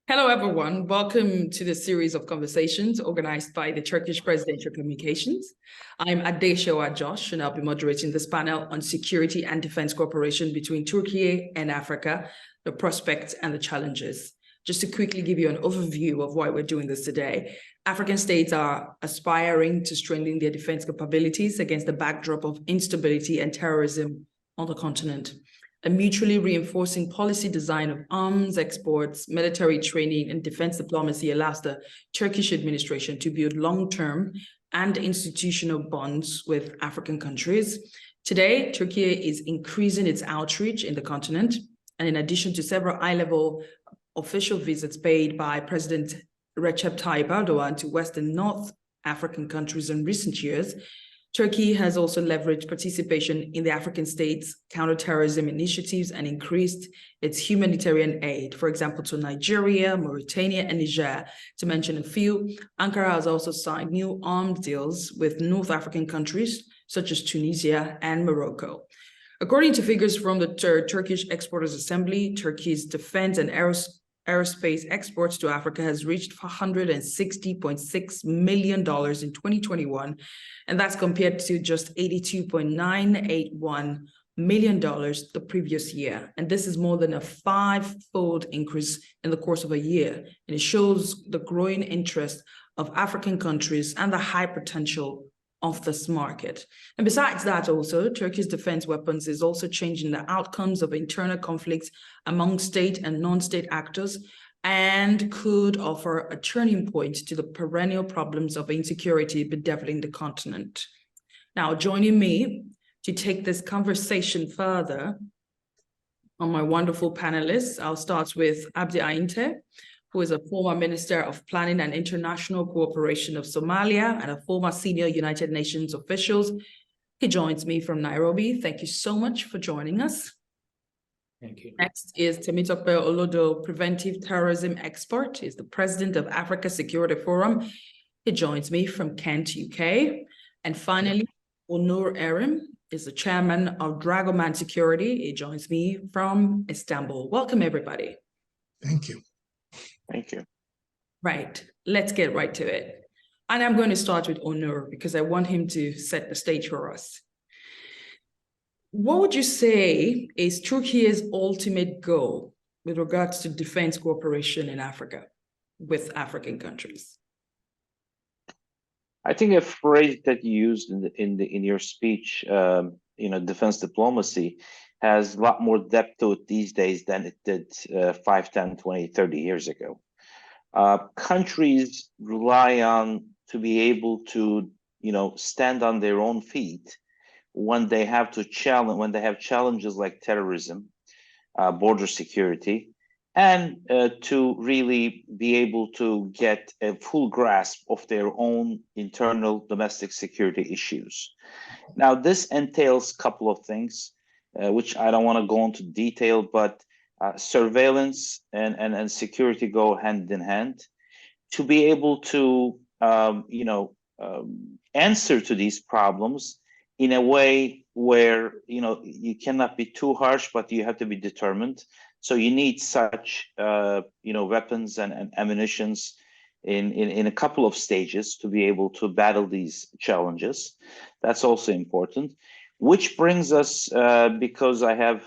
Hello, everyone. Welcome to the series of conversations organized by the Turkish Presidential Communications. I'm Adeshewa Josh, and I'll be moderating this panel on security and defense cooperation between Turkey and Africa, the prospects and the challenges. Just to quickly give you an overview of why we're doing this today, African states are aspiring to strengthen their defense capabilities against the backdrop of instability and terrorism on the continent. A mutually reinforcing policy design of arms exports, military training, and defense diplomacy allows the Turkish administration to build long-term and institutional bonds with African countries. Today, Turkey is increasing its outreach in the continent, and in addition to several high-level official visits paid by President Recep Tayyip Erdogan to West and North African countries in recent years, Turkey has also leveraged participation in the African states' counterterrorism initiatives and increased its humanitarian aid, for example, to Nigeria, Mauritania, and Niger, to mention a few. Ankara has also signed new arms deals with North African countries, such as Tunisia and Morocco. According to figures from the Turkish Exporters Assembly, Turkey's defense and aerospace exports to Africa has reached $460.6 million in 2021, and that's compared to just $82.981 million the previous year. And this is more than a five-fold increase in the course of a year. And it shows the growing interest of African countries and the high potential of this market. And besides that also, Turkey's defense weapons is also changing the outcomes of internal conflicts among state and non-state actors and could offer a turning point to the perennial problems of insecurity bedeviling the continent. Now, joining me to take this conversation further are my wonderful panelists. I'll start with Abdi Ainte, who is a former Minister of Planning and International Cooperation of Somalia and a former senior United Nations official. He joins me from Nairobi. Thank you so much for joining us. Thank you. Next is Temitope Olodo, preventive terrorism expert. He's the president of Africa Security Forum. He joins me from Kent, UK. And finally, Onur Erim is the chairman of Dragoman Security. He joins me from Istanbul. Welcome, everybody. Thank you. Thank you. Right, let's get right to it. And I'm going to start with Onur because I want him to set the stage for us. What would you say is Turkey's ultimate goal with regards to defense cooperation in Africa with African countries? I think a phrase that you used in your speech, defense diplomacy, has a lot more depth to it these days than it did 5, 10, 20, 30 years ago. Countries rely on to be able to, stand on their own feet when they have challenges like terrorism, border security, and to really be able to get a full grasp of their own internal domestic security issues. Now, this entails a couple of things, which I don't want to go into detail, but surveillance and security go hand in hand. To be able to, answer to these problems in a way where, you cannot be too harsh, but you have to be determined. So you need such, weapons and ammunitions in a couple of stages to be able to battle these challenges. That's also important. Which brings us, because I have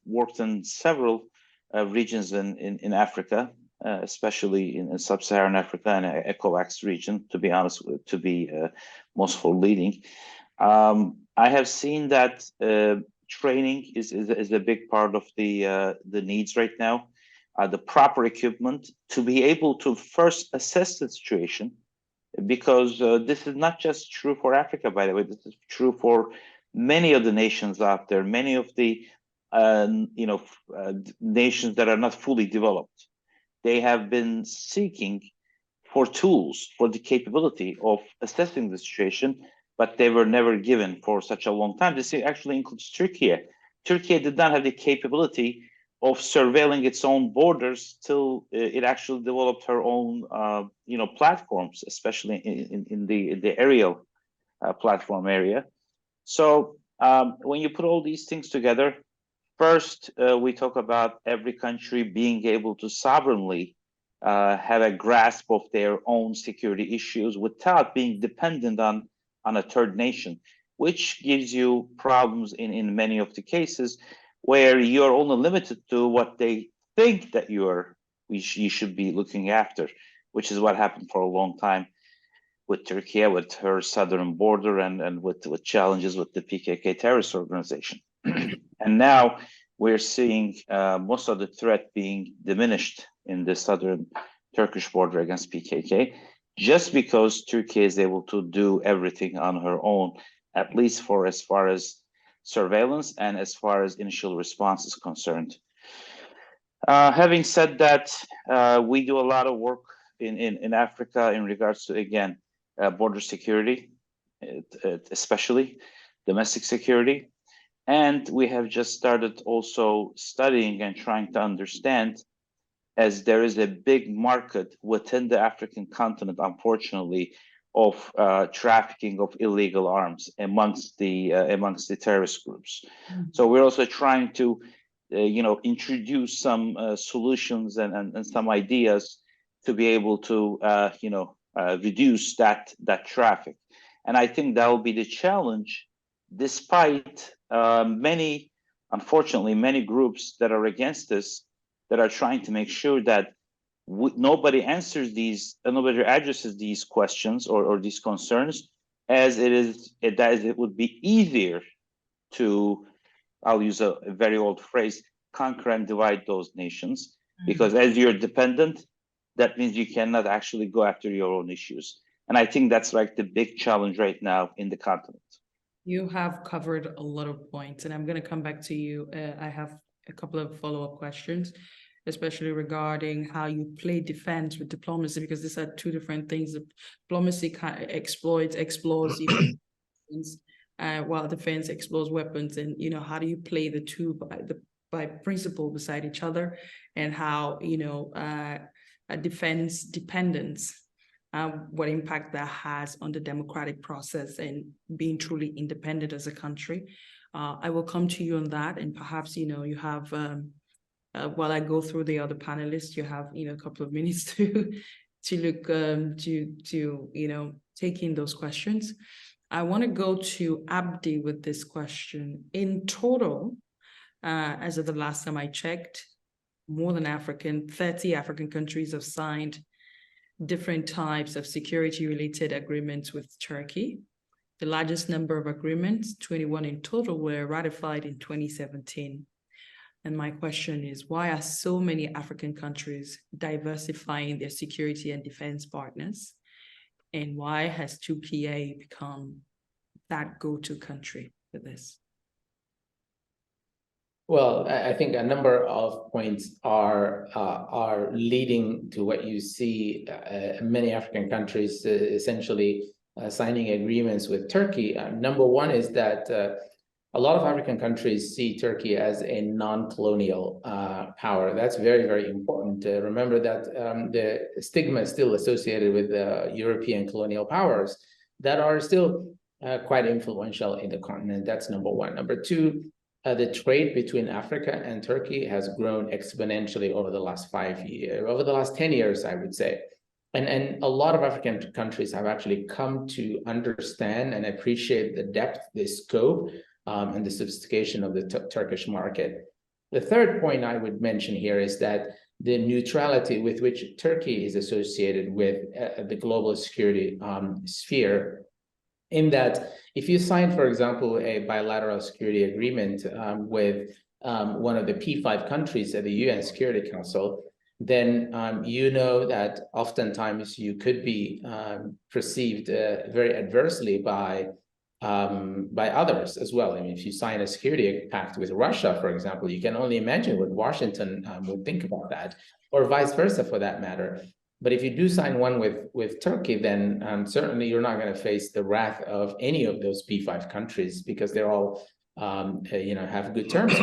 worked in several regions in Africa, especially in sub-Saharan Africa and ECOWAS region, to be honest, to be most for leading. I have seen that training is a big part of the needs right now. The proper equipment to be able to first assess the situation, because this is not just true for Africa, by the way. This is true for many of the nations out there, many of the nations that are not fully developed. They have been seeking for tools, for the capability of assessing the situation, but they were never given for such a long time. This actually includes Turkey. Turkey did not have the capability of surveilling its own borders till it actually developed her own, platforms, especially in the aerial platform area. So when you put all these things together, first we talk about every country being able to sovereignly have a grasp of their own security issues without being dependent on a third nation, which gives you problems in many of the cases where you're only limited to what they think that you should be looking after, which is what happened for a long time with Turkey, with her southern border, and with challenges with the PKK terrorist organization. And now we're seeing most of the threat being diminished in the southern Turkish border against PKK, just because Turkey is able to do everything on her own, at least for as far as surveillance and as far as initial response is concerned. Having said that, we do a lot of work in Africa in regards to, again, border security, especially domestic security. And we have just started also studying and trying to understand, as there is a big market within the African continent, unfortunately, of trafficking of illegal arms amongst the terrorist groups. So we're also trying to introduce some solutions and some ideas to be able to reduce that traffic. And I think that will be the challenge, despite unfortunately, many groups that are against this, that are trying to make sure that nobody addresses these questions or these concerns, as it would be easier to, I'll use a very old phrase, conquer and divide those nations, because as you're dependent, that means you cannot actually go after your own issues. And I think that's like the big challenge right now in the continent. You have covered a lot of points, and I'm going to come back to you. I have a couple of follow-up questions, especially regarding how you play defense with diplomacy, because these are two different things. Diplomacy kind of explores while defense explores weapons. And, how do you play the two by principle beside each other, and how, a defense dependence, what impact that has on the democratic process and being truly independent as a country. I will come to you on that, and perhaps, you have, while I go through the other panelists, you have, a couple of minutes to look, to take in those questions. I want to go to Abdi with this question. In total, as of the last time I checked, more than 30 African countries have signed different types of security-related agreements with Turkey. The largest number of agreements, 21 in total, were ratified in 2017. And my question is, why are so many African countries diversifying their security and defense partners? And why has 2PA become that go-to country for this? Well, I think a number of points are leading to what you see many African countries essentially signing agreements with Turkey. Number one is that a lot of African countries see Turkey as a non-colonial power. That's very, very important. Remember that the stigma is still associated with European colonial powers that are still quite influential in the continent. That's number one. Number two, the trade between Africa and Turkey has grown exponentially over the last 10 years, I would say. And a lot of African countries have actually come to understand and appreciate the depth, the scope, and the sophistication of the Turkish market. The third point I would mention here is that the neutrality with which Turkey is associated with the global security sphere, in that if you sign, for example, a bilateral security agreement with one of the P5 countries at the UN Security Council, then that oftentimes you could be perceived very adversely by others as well. I mean, if you sign a security pact with Russia, for example, you can only imagine what Washington would think about that, or vice versa for that matter. But if you do sign one with Turkey, then certainly you're not going to face the wrath of any of those P5 countries, because they're all, have good terms.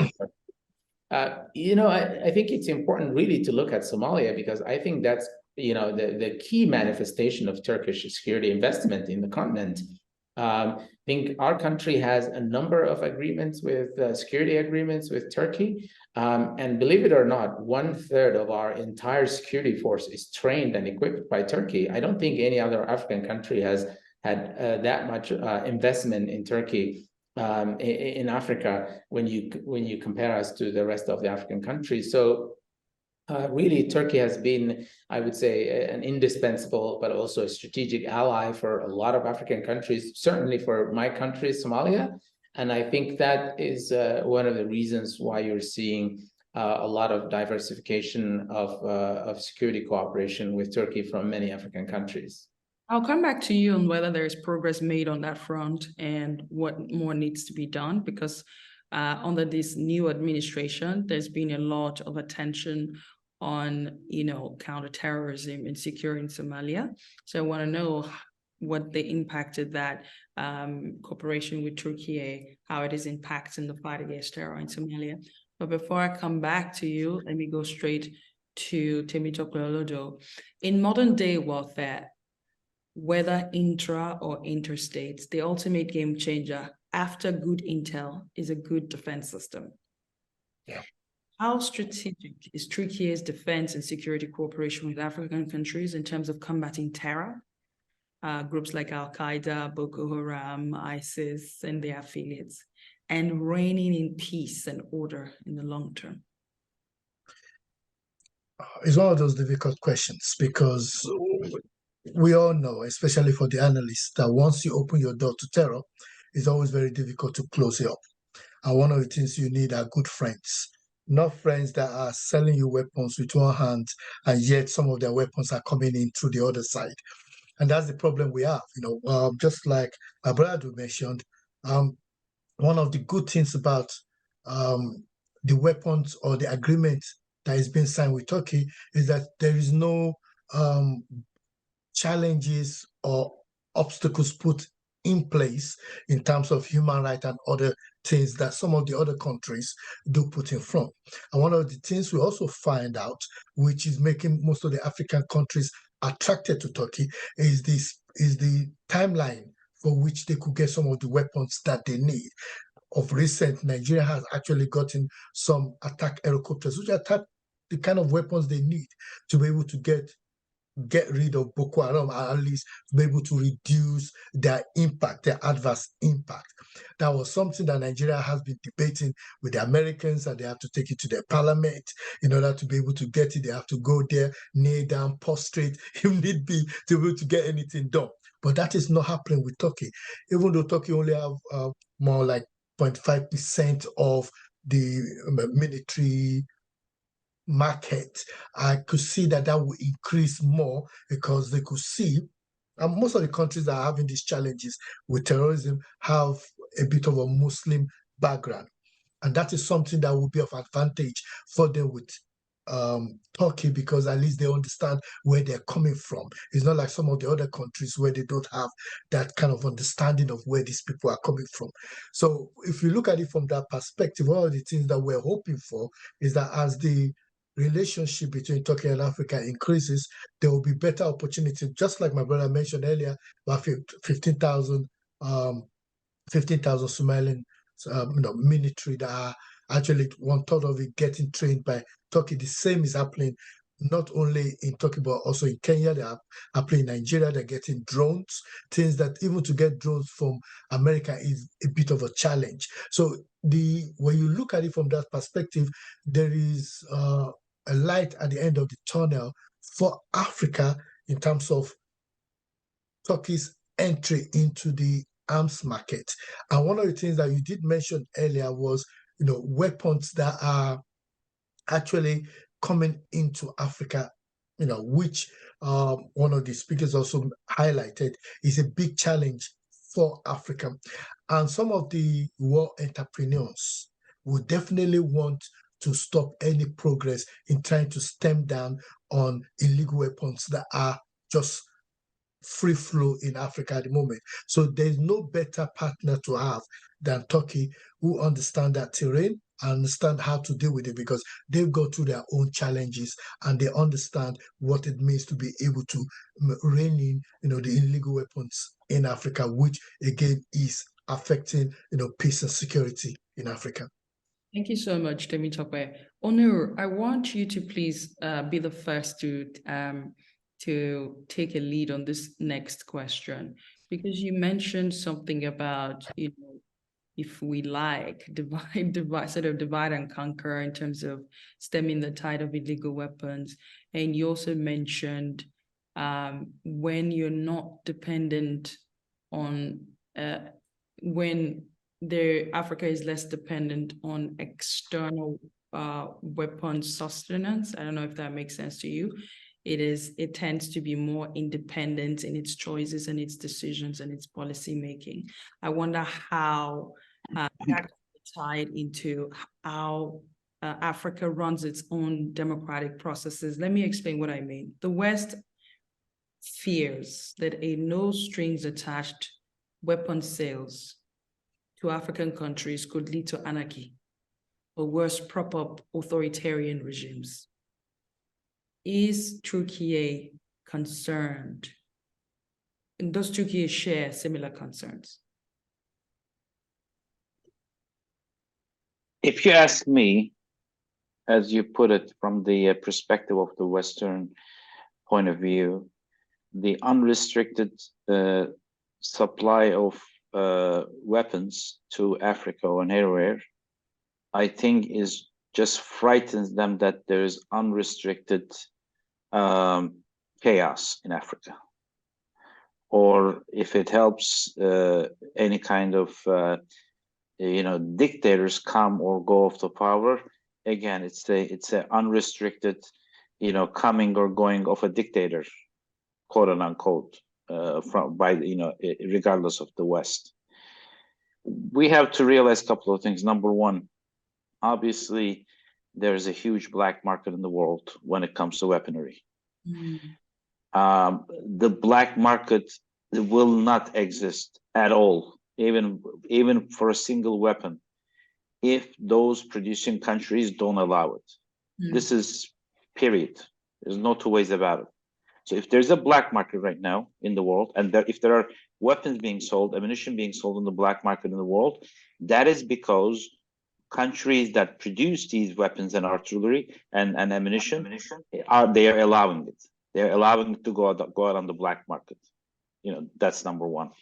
I think it's important really to look at Somalia, because I think that's, the key manifestation of Turkish security investment in the continent. think our country has a number of agreements with security agreements with Turkey. And believe it or not, 1/3 of our entire security force is trained and equipped by Turkey. I don't think any other African country has had that much investment in Turkey in Africa when you compare us to the rest of the African countries. So really, Turkey has been, I would say, an indispensable but also a strategic ally for a lot of African countries, certainly for my country, Somalia. And I think that is one of the reasons why you're seeing a lot of diversification of security cooperation with Turkey from many African countries. I'll come back to you on whether there is progress made on that front and what more needs to be done, because under this new administration, there's been a lot of attention on, counterterrorism and security in Somalia. So I want to know what the impact of that cooperation with Turkey, how it is impacting the fight against terror in Somalia. But before I come back to you, let me go straight to Temitope Olodo. In modern day warfare, whether intra or interstate, the ultimate game changer after good intel is a good defense system. Yeah. How strategic is Turkey's defense and security cooperation with African countries in terms of combating terror? Groups like Al-Qaeda, Boko Haram, ISIS, and their affiliates, and reigning in peace and order in the long term? It's one of those difficult questions because we all know, especially for the analysts, that once you open your door to terror, it's always very difficult to close it up. And one of the things you need are good friends, not friends that are selling you weapons with one hand, and yet some of their weapons are coming in through the other side. And that's the problem we have. Just like my brother mentioned, one of the good things about the weapons or the agreement that is being signed with Turkey is that there is no challenges or obstacles put in place in terms of human rights and other things that some of the other countries do put in front. And one of the things we also find out, which is making most of the African countries attracted to Turkey, is the timeline for which they could get some of the weapons that they need. Of recent, Nigeria has actually gotten some attack helicopters, which attack the kind of weapons they need to be able to get rid of Boko Haram, or at least to be able to reduce their impact, their adverse impact. That was something that Nigeria has been debating with the Americans, and they have to take it to their parliament in order to be able to get it. They have to go there, kneel down, prostrate, if need be, to be able to get anything done. But that is not happening with Turkey. Even though Turkey only have more like 0.5% of the military market, I could see that will increase more, because they could see, and most of the countries that are having these challenges with terrorism have a bit of a Muslim background. And that is something that will be of advantage for them with Turkey, because at least they understand where they're coming from. It's not like some of the other countries where they don't have that kind of understanding of where these people are coming from. So if you look at it from that perspective, one of the things that we're hoping for is that as the relationship between Turkey and Africa increases, there will be better opportunity. Just like my brother mentioned earlier, about 15,000 Somalian military that are actually 1/3 of it getting trained by Turkey. The same is happening not only in Turkey, but also in Kenya. They are happening in Nigeria. They're getting drones, things that even to get drones from America is a bit of a challenge. So when you look at it from that perspective, there is a light at the end of the tunnel for Africa in terms of Turkey's entry into the arms market. And one of the things that you did mention earlier was, weapons that are actually coming into Africa, which one of the speakers also highlighted is a big challenge for Africa. And some of the war entrepreneurs will definitely want to stop any progress in trying to stem down on illegal weapons that are just free flow in Africa at the moment. So there's no better partner to have than Turkey, who understand that terrain and understand how to deal with it, because they've gone through their own challenges and they understand what it means to be able to rein in, the illegal weapons in Africa, which again is affecting, peace and security in Africa. Thank you so much, Temitope. Onur, I want you to please be the first to take a lead on this next question, because you mentioned something about, if we like, divide and conquer in terms of stemming the tide of illegal weapons. And you also mentioned when you're not dependent on, when Africa is less dependent on external weapon sustenance. I don't know if that makes sense to you. It tends to be more independent in its choices and its decisions and its policy making. I wonder how that can be tied into how Africa runs its own democratic processes. Let me explain what I mean. The West fears that a no strings attached weapon sales to African countries could lead to anarchy, or worse, prop up authoritarian regimes. Is Türkiye concerned? And does Türkiye share similar concerns? If you ask me, as you put it, from the perspective of the Western point of view, the unrestricted supply of weapons to Africa or anywhere, I think is just frightens them that there is unrestricted chaos in Africa. Or if it helps any kind of dictators come or go off the power, again, it's a unrestricted coming or going of a dictator, quote unquote, regardless of the West. We have to realize a couple of things. Number one, obviously there's a huge black market in the world when it comes to weaponry. The black market will not exist at all, even for a single weapon, if those producing countries don't allow it. This is period. There's no two ways about it. So if there's a black market right now in the world, and if there are weapons being sold, ammunition being sold in the black market in the world, that is because countries that produce these weapons and artillery and ammunition they are allowing it. They're allowing it to go out on the black market. That's number one.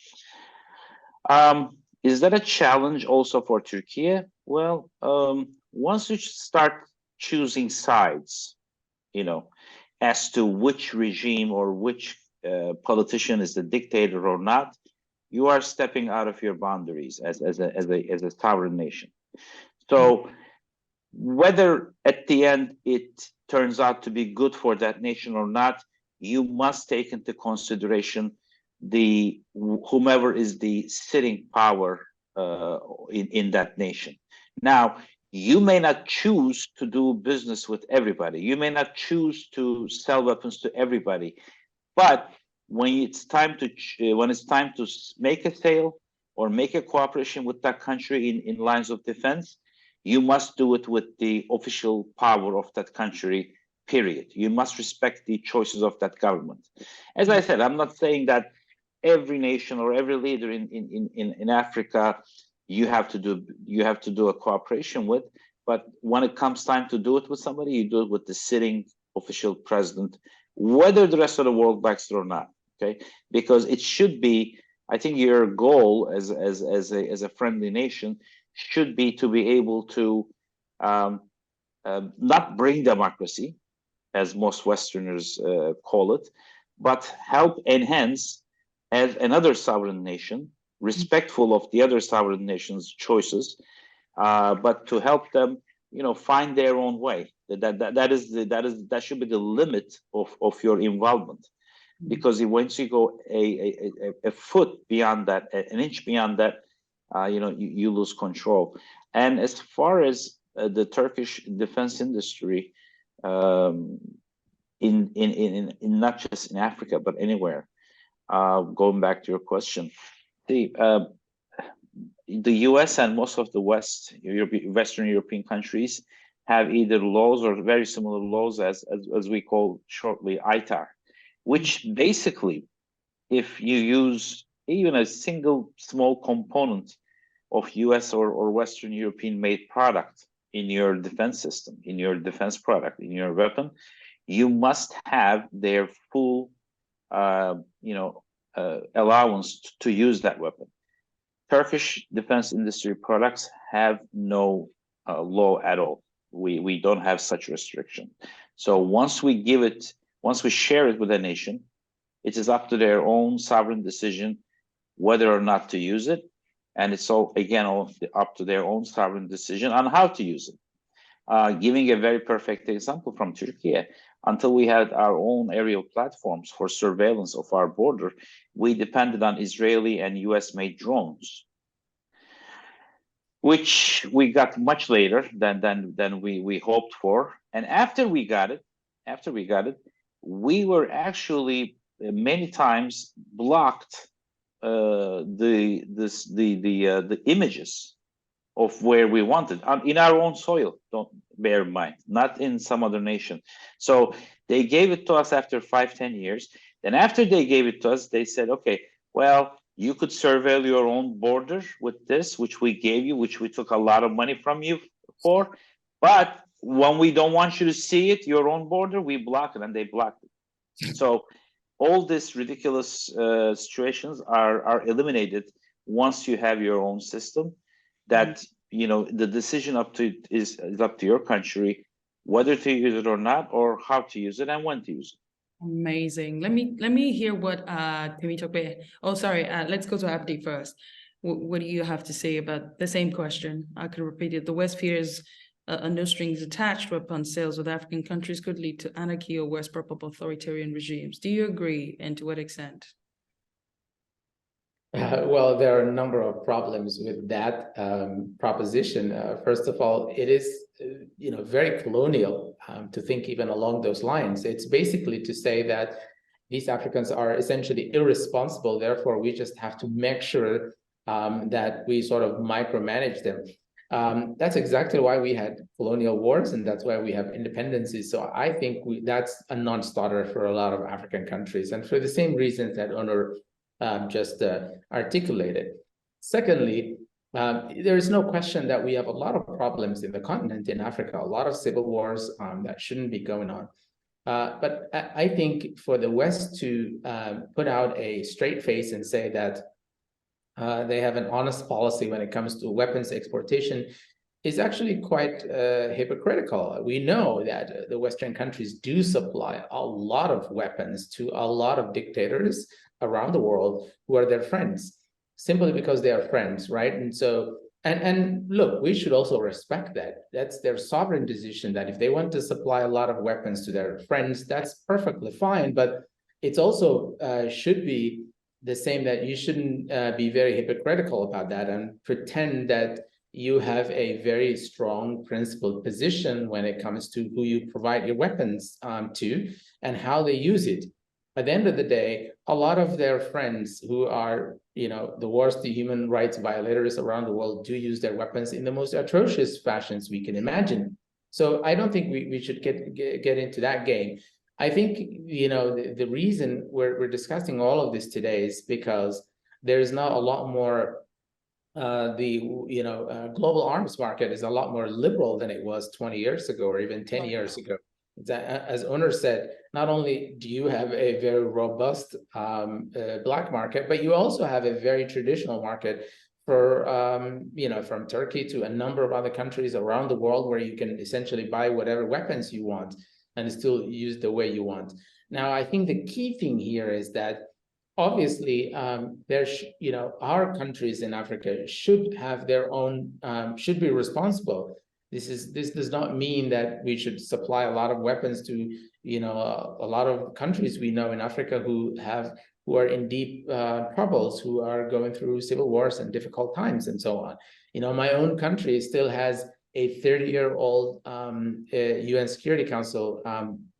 Is that a challenge also for Turkey? Well, once you start choosing sides, as to which regime or which politician is the dictator or not, you are stepping out of your boundaries as a sovereign nation. So whether at the end it turns out to be good for that nation or not, you must take into consideration whomever is the sitting power in that nation. Now, you may not choose to do business with everybody. You may not choose to sell weapons to everybody, but when it's time to make a sale or make a cooperation with that country in lines of defense, you must do it with the official power of that country, period. You must respect the choices of that government. As I said, I'm not saying that every nation or every leader in Africa you have to do a cooperation with, but when it comes time to do it with somebody, you do it with the sitting official president, whether the rest of the world backs it or not. Okay, because it should be, I think your goal as a friendly nation should be to be able to not bring democracy, as most Westerners call it, but help enhance as another sovereign nation, respectful of the other sovereign nations' choices, but to help them, find their own way. That should be the limit of your involvement, because once you go a foot beyond that, an inch beyond that, you lose control. And as far as the Turkish defense industry, in not just in Africa but anywhere, going back to your question, the US and most of the Western European countries have either laws or very similar laws as we call shortly ITAR, which basically, if you use even a single small component of US or Western European made product in your defense system, in your defense product, in your weapon, you must have their full allowance to use that weapon. Turkish defense industry products have no law at all. We don't have such restriction. So once we share it with a nation, it is up to their own sovereign decision whether or not to use it. And it's all up to their own sovereign decision on how to use it. Giving a very perfect example from Türkiye, until we had our own aerial platforms for surveillance of our border, we depended on Israeli and US-made drones, which we got much later than we hoped for. And after we got it, we were actually many times blocked the images of where we wanted in our own soil. Don't bear in mind, not in some other nation. So they gave it to us after 5-10 years. Then after they gave it to us, they said, okay, well, you could surveil your own border with this, which we gave you, which we took a lot of money from you for. But when we don't want you to see it, your own border, we block it, and they blocked it. So all these ridiculous situations are eliminated once you have your own system. That the decision is up to your country whether to use it or not, or how to use it and when to use it. Amazing. Let me hear what Temitope. Oh, sorry. Let's go to Abdi first. What do you have to say about the same question? I could repeat it. The West fears a no strings attached weapon sales with African countries could lead to anarchy or worse, prop-up authoritarian regimes. Do you agree, and to what extent? Well, there are a number of problems with that proposition. First of all, it is very colonial to think even along those lines. It's basically to say that these Africans are essentially irresponsible, therefore we just have to make sure that we sort of micromanage them. That's exactly why we had colonial wars, and that's why we have independencies. So I think that's a non-starter for a lot of African countries, and for the same reasons that Onur just articulated. Secondly, there is no question that we have a lot of problems in the continent, in Africa, a lot of civil wars that shouldn't be going on. But I think for the West to put out a straight face and say that they have an honest policy when it comes to weapons exportation is actually quite hypocritical. We know that the Western countries do supply a lot of weapons to a lot of dictators around the world who are their friends, simply because they are friends, right? And so, and look, we should also respect that. That's their sovereign decision, that if they want to supply a lot of weapons to their friends, that's perfectly fine. But it's also should be the same, that you shouldn't be very hypocritical about that and pretend that you have a very strong principled position when it comes to who you provide your weapons to and how they use it. At the end of the day, a lot of their friends who are, the worst human rights violators around the world do use their weapons in the most atrocious fashions we can imagine. So I don't think we should get into that game. I think, the reason we're discussing all of this today is because there is now a lot more, global arms market is a lot more liberal than it was 20 years ago or even 10 years ago. As Onur said, not only do you have a very robust black market, but you also have a very traditional market for, from Turkey to a number of other countries around the world where you can essentially buy whatever weapons you want and still use the way you want. Now, I think the key thing here is that obviously our countries in Africa should have their own, should be responsible. This does not mean that we should supply a lot of weapons to, a lot of countries we know in Africa who are in deep troubles, who are going through civil wars and difficult times and so on. My own country still has a 30-year-old UN Security Council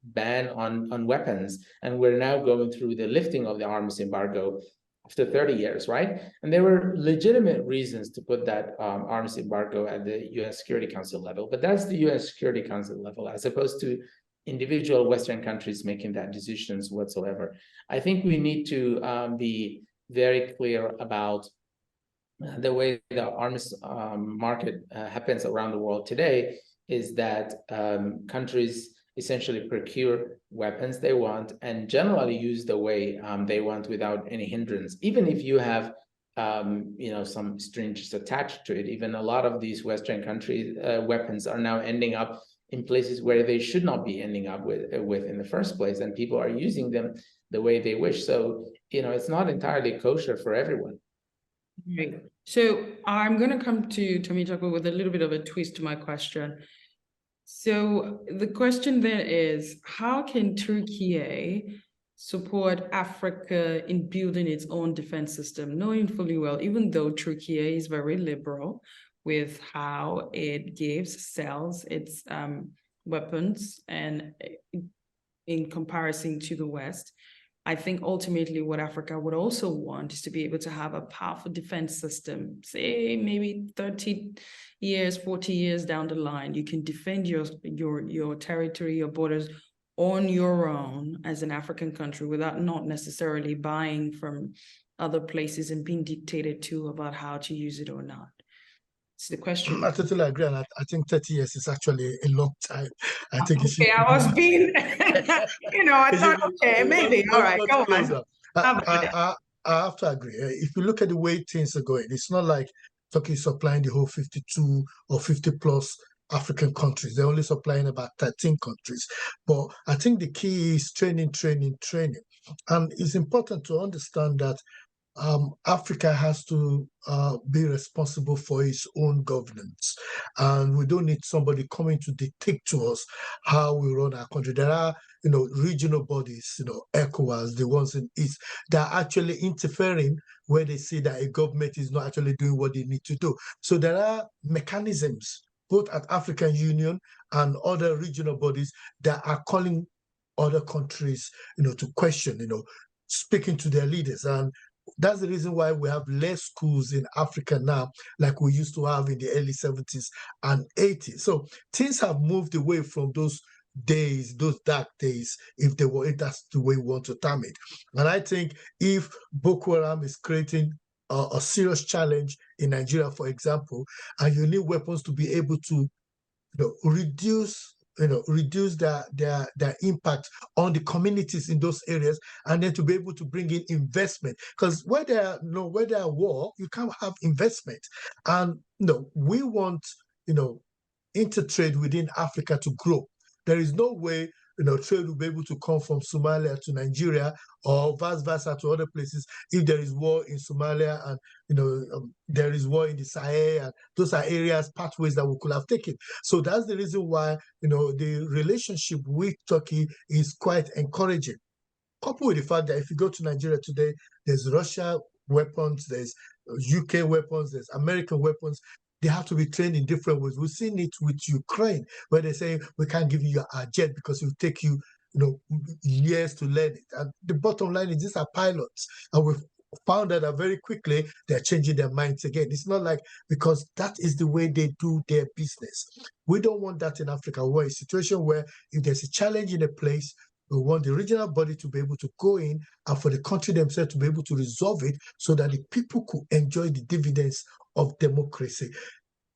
ban on weapons, and we're now going through the lifting of the arms embargo after 30 years, right? And there were legitimate reasons to put that arms embargo at the UN Security Council level, but that's the UN Security Council level, as opposed to individual Western countries making that decisions whatsoever. I think we need to be very clear about the way the arms market happens around the world today is that countries essentially procure weapons they want and generally use the way they want without any hindrance. Even if you have some strings attached to it, even a lot of these Western countries' weapons are now ending up in places where they should not be ending up with in the first place, and people are using them the way they wish. So, it's not entirely kosher for everyone. Right. So I'm going to come to Temitope with a little bit of a twist to my question. So the question then is, how can Türkiye support Africa in building its own defense system, knowing fully well, even though Türkiye is very liberal with how it sells its weapons and in comparison to the West, I think ultimately what Africa would also want is to be able to have a powerful defense system, say maybe 30 years, 40 years down the line, you can defend your territory, your borders on your own as an African country without not necessarily buying from other places and being dictated to about how to use it or not. It's the question. I totally agree, and I think 30 years is actually a long time. I think it should. Okay, I was being, I thought, okay, maybe, all right, go on. I have to agree. If you look at the way things are going, it's not like Turkey is supplying the whole 52 or 50 plus African countries. They're only supplying about 13 countries. But I think the key is training. And it's important to understand that Africa has to be responsible for its own governance, and we don't need somebody coming to dictate to us how we run our country. There are, regional bodies, ECOWAS, the ones in East, that are actually interfering where they see that a government is not actually doing what they need to do. So there are mechanisms, both at African Union and other regional bodies, that are calling other countries, to question, speaking to their leaders. And that's the reason why we have less schools in Africa now, like we used to have in the early 70s and 80s. So things have moved away from those days, those dark days, if that's the way we want to term it. And I think if Boko Haram is creating a serious challenge in Nigeria, for example, and you need weapons to be able to reduce their impact on the communities in those areas, and then to be able to bring in investment. Because where there are war, you can't have investment. And we want intertrade within Africa to grow. There is no way trade will be able to come from Somalia to Nigeria or vice versa to other places if there is war in Somalia and there is war in the Sahel, and those are areas, pathways that we could have taken. So that's the reason why the relationship with Turkey is quite encouraging. Coupled with the fact that if you go to Nigeria today, there's Russia weapons, there's UK weapons, there's American weapons. They have to be trained in different ways. We've seen it with Ukraine, where they say we can't give you our jet because it will take you, years to learn it. And the bottom line is these are pilots, and we've found that very quickly they're changing their minds again. It's not like because that is the way they do their business. We don't want that in Africa. We're in a situation where if there's a challenge in a place, we want the regional body to be able to go in and for the country themselves to be able to resolve it so that the people could enjoy the dividends of democracy.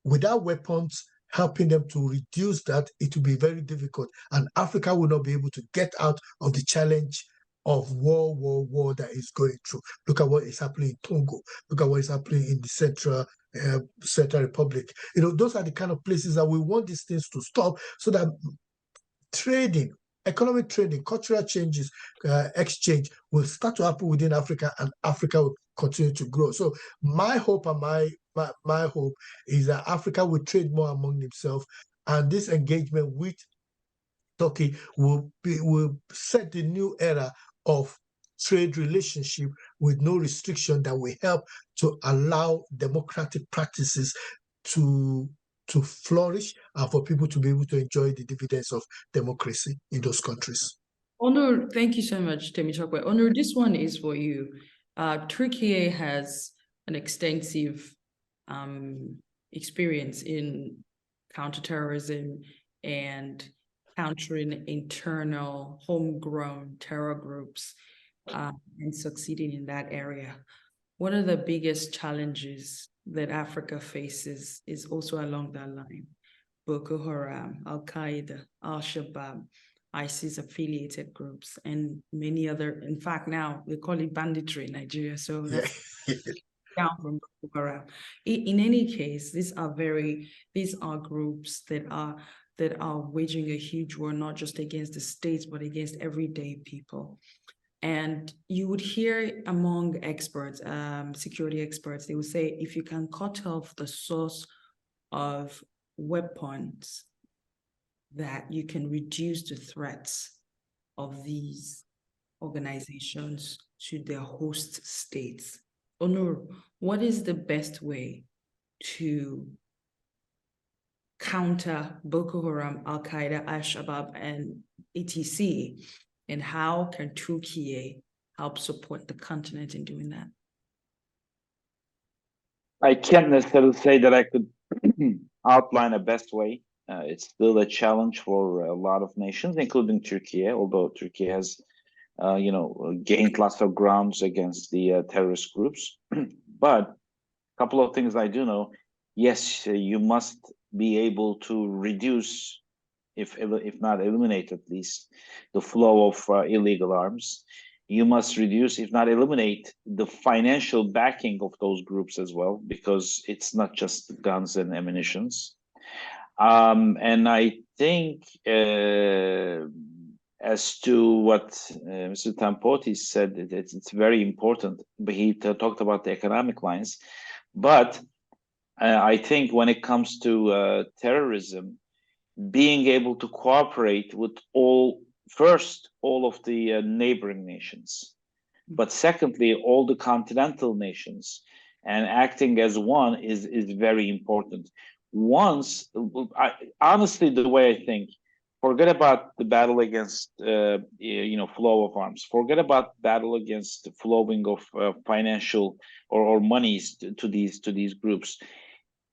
Without weapons helping them to reduce that, it will be very difficult. And Africa will not be able to get out of the challenge of war that is going through. Look at what is happening in Congo. Look at what is happening in the Central Republic. Those are the kind of places that we want these things to stop so that trading, economic trading, cultural changes, exchange will start to happen within Africa, and Africa will continue to grow. So my hope and my hope is that Africa will trade more among themselves, and this engagement with Turkey will set the new era of trade relationship with no restriction that will help to allow democratic practices to flourish and for people to be able to enjoy the dividends of democracy in those countries. Onur, thank you so much, Temitope. Onur, this one is for you. Turkey has an extensive experience in counterterrorism and countering internal homegrown terror groups and succeeding in that area. one of the biggest challenges that Africa faces is also along that line. Boko Haram, Al-Qaeda, Al-Shabaab, ISIS affiliated groups, and many other. In fact, now they call it banditry in Nigeria. So that's down from Boko Haram. In any case, these are groups that are waging a huge war, not just against the states, but against everyday people. And you would hear among experts, security experts, they would say, if you can cut off the source of weapons, that you can reduce the threats of these organizations to their host states. Onur, what is the best way to counter Boko Haram, Al-Qaeda, Al-Shabaab, and etc.? And how can Türkiye help support the continent in doing that? I can't necessarily say that I could outline a best way. It's still a challenge for a lot of nations, including Turkey, although Turkey has, gained lots of grounds against the terrorist groups. But a couple of things I do know. Yes, you must be able to reduce, if not eliminate at least, the flow of illegal arms. You must reduce, if not eliminate, the financial backing of those groups as well, because it's not just guns and ammunitions. And I think as to what Mr. Tampoti said, it's very important, but he talked about the economic lines. But I think when it comes to terrorism, being able to cooperate with all of the neighboring nations, but secondly, all the continental nations, and acting as one is very important. Honestly, the way I think, forget about the battle against flow of arms. Forget about battle against the flowing of financial or monies to these groups.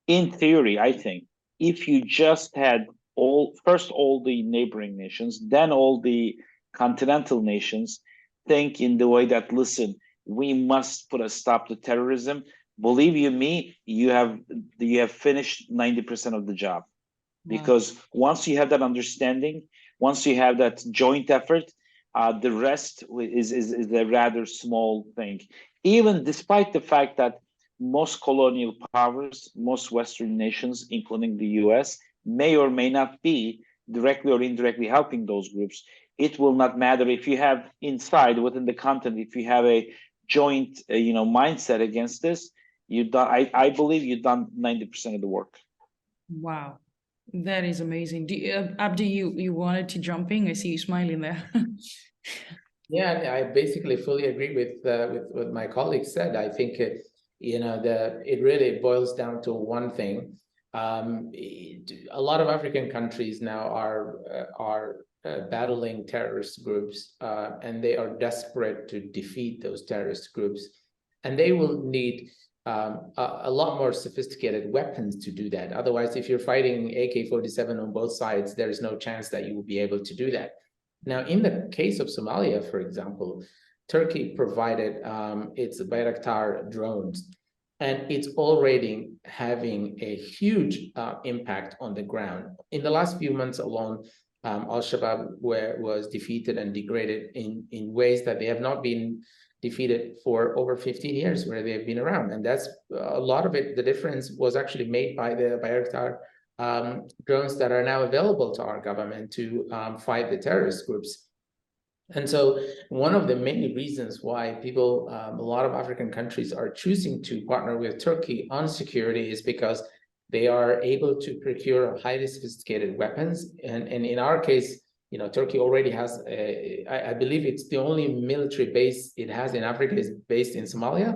In theory, I think if you just had all the neighboring nations, then all the continental nations think in the way that, listen, we must put a stop to terrorism. Believe you me, you have finished 90% of the job. Wow. Because once you have that understanding, once you have that joint effort, the rest is a rather small thing. Even despite the fact that most colonial powers, most Western nations, including the US, may or may not be directly or indirectly helping those groups. It will not matter if you have inside within the continent, if you have a joint mindset against this, I believe you've done 90% of the work. Wow, that is amazing. Abdi, you wanted to jump in? I see you smiling there. Yeah, I basically fully agree with what my colleague said. I think it really boils down to one thing. A lot of African countries now are battling terrorist groups, and they are desperate to defeat those terrorist groups, and they will need a lot more sophisticated weapons to do that. Otherwise, if you're fighting AK-47 on both sides, there is no chance that you will be able to do that. Now, in the case of Somalia, for example, Turkey provided its Bayraktar drones, and it's already having a huge impact on the ground. In the last few months alone, Al-Shabaab was defeated and degraded in ways that they have not been defeated for over 15 years where they've been around. And that's a lot of it. The difference was actually made by the Bayraktar drones that are now available to our government to fight the terrorist groups. And so one of the many reasons why people, a lot of African countries are choosing to partner with Turkey on security is because they are able to procure highly sophisticated weapons. And in our case, Turkey already has, I believe it's the only military base it has in Africa is based in Somalia.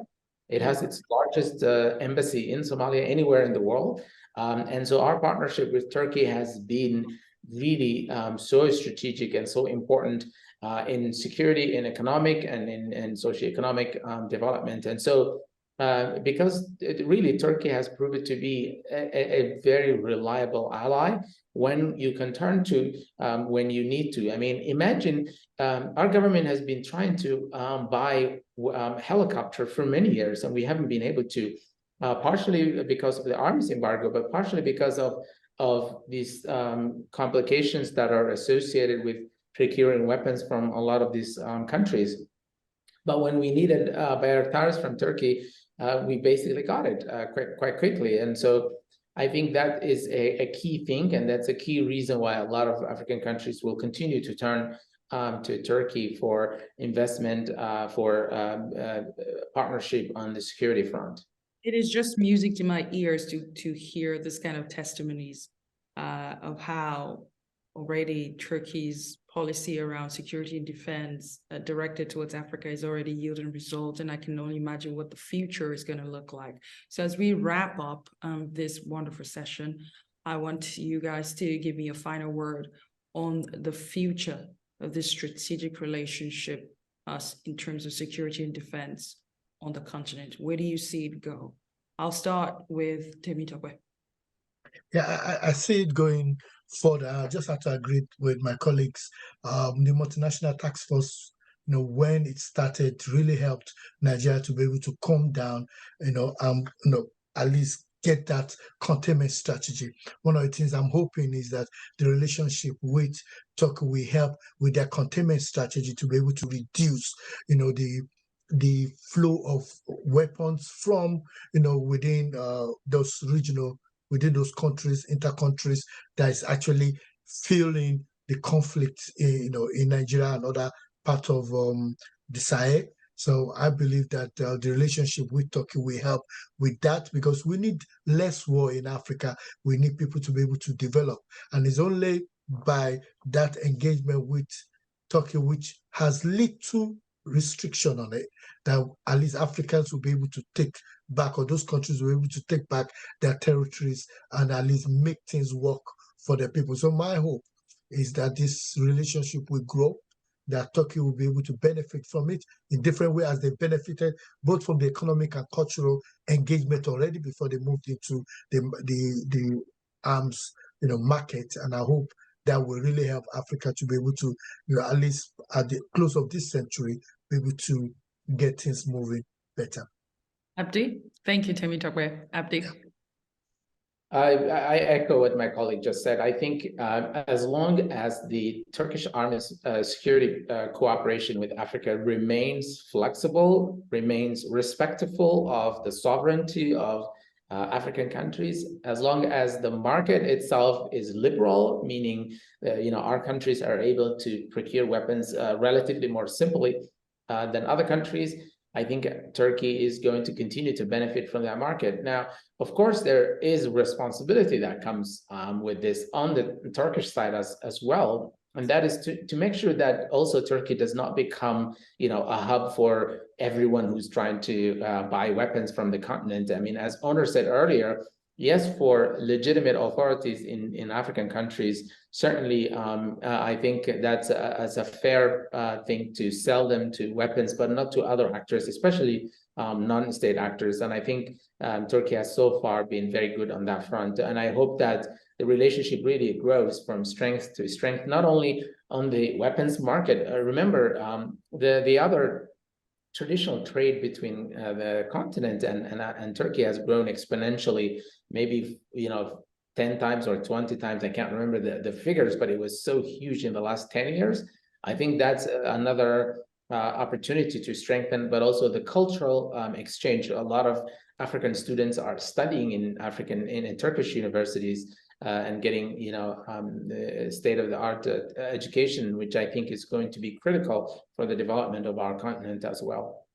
It has its largest embassy in Somalia anywhere in the world. And so our partnership with Turkey has been really so strategic and so important in security, in economic, and in socioeconomic development. And so because really Turkey has proven to be a very reliable ally when you can turn to when you need to. I mean, imagine our government has been trying to buy helicopter for many years, and we haven't been able to, partially because of the arms embargo, but partially because of these complications that are associated with procuring weapons from a lot of these countries. But when we needed Bayraktars from Turkey, we basically got it quite quickly. And so I think that is a key thing, and that's a key reason why a lot of African countries will continue to turn to Turkey for investment, for partnership on the security front. It is just music to my ears to hear this kind of testimonies of how already Turkey's policy around security and defense directed towards Africa is already yielding results, and I can only imagine what the future is going to look like. So as we wrap up this wonderful session, I want you guys to give me a final word on the future of this strategic relationship in terms of security and defense on the continent. Where do you see it go? I'll start with Temitope. Yeah, I see it going further. I just have to agree with my colleagues. The multinational task force, when it started, really helped Nigeria to be able to calm down, at least get that containment strategy. One of the things I'm hoping is that the relationship with Turkey will help with their containment strategy to be able to reduce, the flow of weapons from, within within those countries, inter-countries, that is actually fueling the conflict, in Nigeria and other parts of the Sahel. So I believe that the relationship with Turkey will help with that, because we need less war in Africa. We need people to be able to develop. And it's only by that engagement with Turkey, which has little restriction on it, that at least Africans will be able to take back, or those countries will be able to take back their territories and at least make things work for the people. So my hope is that this relationship will grow, that Turkey will be able to benefit from it in different ways, as they benefited both from the economic and cultural engagement already before they moved into the arms market. And I hope that will really help Africa to be able to, at least at the close of this century, be able to get things moving better. Abdi, thank you, Temitope. Abdi. I echo what my colleague just said. I think as long as the Turkish Army's security cooperation with Africa remains flexible, remains respectful of the sovereignty of African countries, as long as the market itself is liberal, meaning our countries are able to procure weapons relatively more simply than other countries, I think Turkey is going to continue to benefit from that market. Now, of course, there is responsibility that comes with this on the Turkish side as well. And that is to make sure that also Turkey does not become, a hub for everyone who's trying to buy weapons from the continent. I mean, as Onur said earlier, yes, for legitimate authorities in African countries, certainly, I think that's a fair thing to sell them to weapons, but not to other actors, especially non-state actors. And I think Turkey has so far been very good on that front. And I hope that the relationship really grows from strength to strength, not only on the weapons market. Remember, the other traditional trade between the continent and Turkey has grown exponentially, maybe 10 times or 20 times. I can't remember the figures, but it was so huge in the last 10 years. I think that's another opportunity to strengthen, but also the cultural exchange. A lot of African students are studying in Turkish universities and getting the state-of-the-art education, which I think is going to be critical for the development of our continent as well.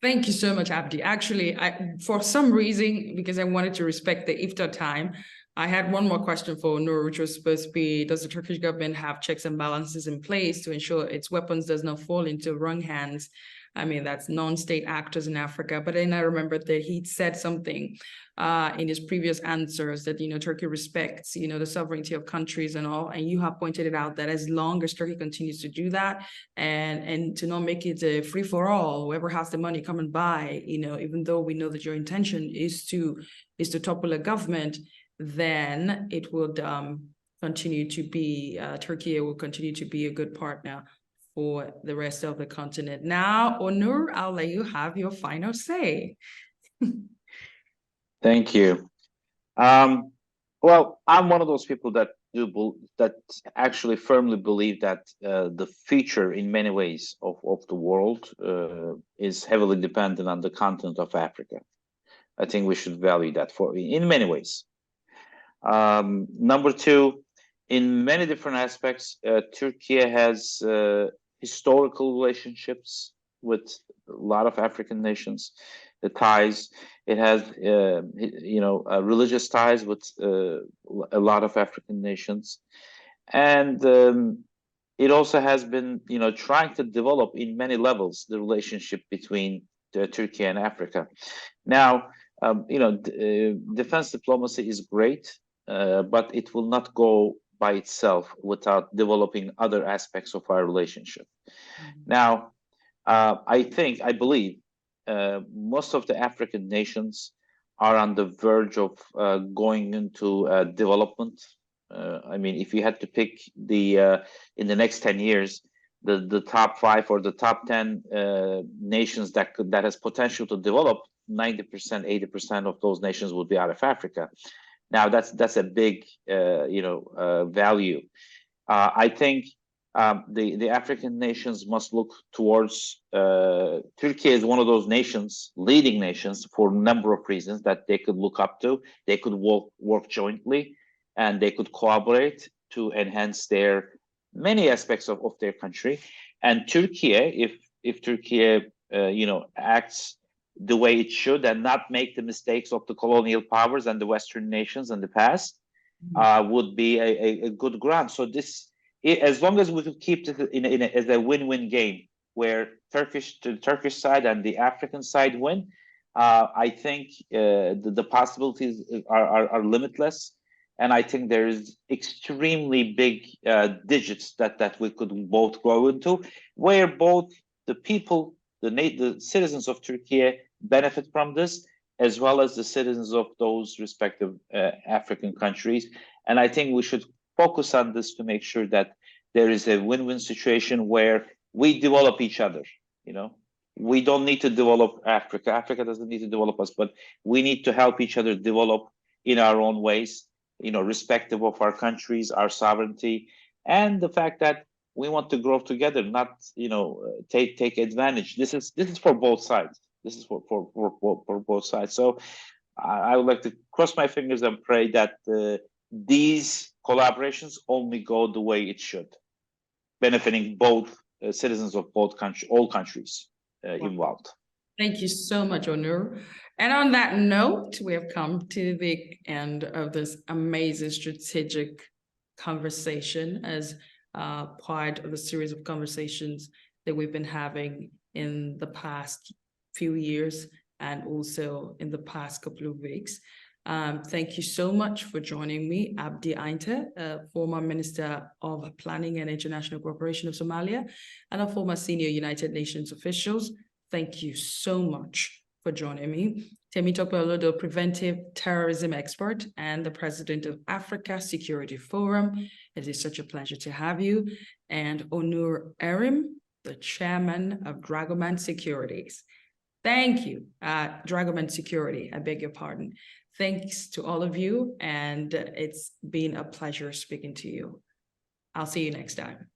Thank you so much, Abdi. Actually, for some reason, because I wanted to respect the iftar time, I had one more question for Nur, which was supposed to be, does the Turkish government have checks and balances in place to ensure its weapons does not fall into wrong hands? I mean, that's non-state actors in Africa. But then I remember that he said something in his previous answers that, Turkey respects, the sovereignty of countries and all. And you have pointed it out that as long as Turkey continues to do that and to not make it a free for all, whoever has the money come and buy, even though we know that your intention is to topple a government, then it would continue to be, Turkey will continue to be a good partner for the rest of the continent. Now, Onur, I'll let you have your final say. Thank you. Well, I'm one of those people that actually firmly believe that the future, in many ways, of the world is heavily dependent on the continent of Africa. I think we should value that in many ways. Number two, in many different aspects, Turkey has historical relationships with a lot of African nations. The ties, it has, religious ties with a lot of African nations, and it also has been, trying to develop in many levels the relationship between Turkey and Africa. Now, defense diplomacy is great, but it will not go by itself without developing other aspects of our relationship. Now, I believe most of the African nations are on the verge of going into development. I mean, if you had to pick in the next 10 years, the top 5 or the top 10 nations that has potential to develop, 90%, 80% of those nations would be out of Africa. Now that's a big value. I think the African nations must look towards Turkey is one of those nations, leading nations, for a number of reasons that they could look up to. They could work jointly, and they could collaborate to enhance their many aspects of their country. And Turkey, if Turkey acts the way it should and not make the mistakes of the colonial powers and the Western nations in the past, would be a good ground. So as long as we could keep it as a win-win game, where the Turkish side and the African side win, I think the possibilities are limitless, and I think there is extremely big digits that we could both grow into, where both the people, the citizens of Turkey benefit from this, as well as the citizens of those respective African countries. And I think we should focus on this to make sure that there is a win-win situation where we develop each other. We don't need to develop Africa. Africa doesn't need to develop us, but we need to help each other develop in our own ways, respective of our countries, our sovereignty, and the fact that we want to grow together, not take advantage. This is for both sides. This is for both sides. So I would like to cross my fingers and pray that these collaborations only go the way it should, benefiting both citizens of all countries involved. Thank you so much, Onur. And on that note, we have come to the end of this amazing strategic conversation as part of a series of conversations that we've been having in the past few years and also in the past couple of weeks. Thank you so much for joining me, Abdi Ainte, former Minister of Planning and International Cooperation of Somalia, and a former senior United Nations officials. Thank you so much for joining me. Temitope Olodo, preventive terrorism expert and the president of Africa Security Forum. It is such a pleasure to have you. And Onur Erim, the chairman of Dragoman Securities. Thank you, Dragoman Security, I beg your pardon. Thanks to all of you, and it's been a pleasure speaking to you. I'll see you next time.